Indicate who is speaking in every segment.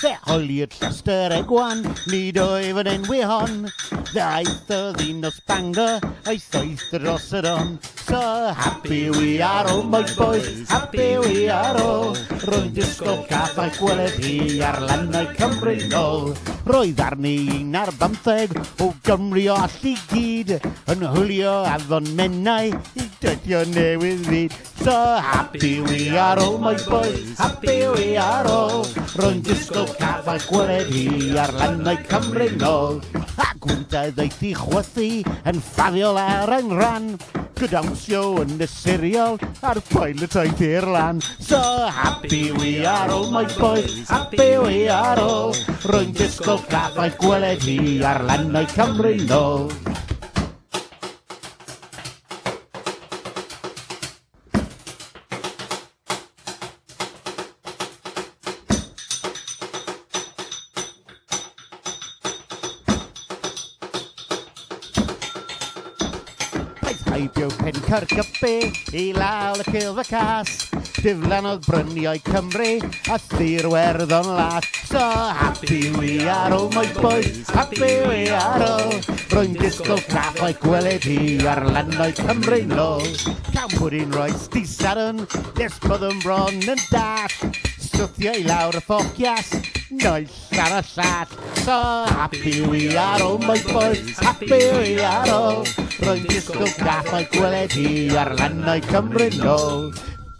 Speaker 1: Fe holi'r llester e gwan, nid oedd yn enwi hon. Fe aeth y ddinos Bangor, aeth oedd dros yr on. So happy we are all, my boys, happy we are all. Rwy'n disgwyl caffau gweled hi ar lannau Cymru nôl. Roedd arni 11 o Gymru o allu gyd, yn hwylio afon Menai i dydio newydd fyd. So happy we are all, my boys, happy we are all. Rwy'n disgwyl caffau gweled hi ar lannau Cymru nôl. A gwynta ddeith i chwythu yn ffaffiol ar yng ngran, gydawnsio ynysuriol ar pilot oedd i'r lan. So happy we are all, my boys, happy we are all. Rwy'n disgwyl caffau gweled hi ar lannau Cymru nôl. Heibio pen Cyrgybi i Llall y Cilfa Cas, diflannodd bryniau Cymru a thirwerddon las. So happy we are all, my boys, happy we are all. Rwy'n disgwyl caffau gweled hi ar lannau Cymru nôl. Cawn bod i'n rhoi stisadwn, nes byddwn bron yn dash. Stwthiau lawr y ffocias, Naill ar y llall. So happy we are all, my boys, happy we are all. Rwy'n disgwyl caffau gweled hi ar lannau Cymru nôl.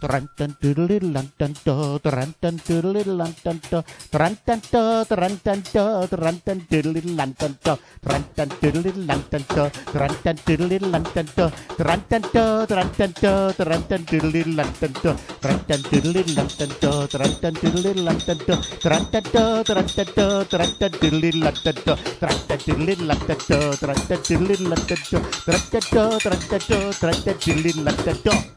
Speaker 1: Tarantan doodle lantanto, tarantan doodle lantanto, tarantanto, tarantanto, tarantan doodle lantanto, tarantan doodle lantanto, tarantan doodle lantanto, tarantanto, tarantanto, tarantan doodle lantanto, tarantan doodle lantanto, tarantan doodle lantanto, tarantanto, tarantanto, tarantan doodle lantanto, tarantan doodle lantanto, tarantan doodle lantanto, tarantanto, tarantanto, tarantan doodle lantanto.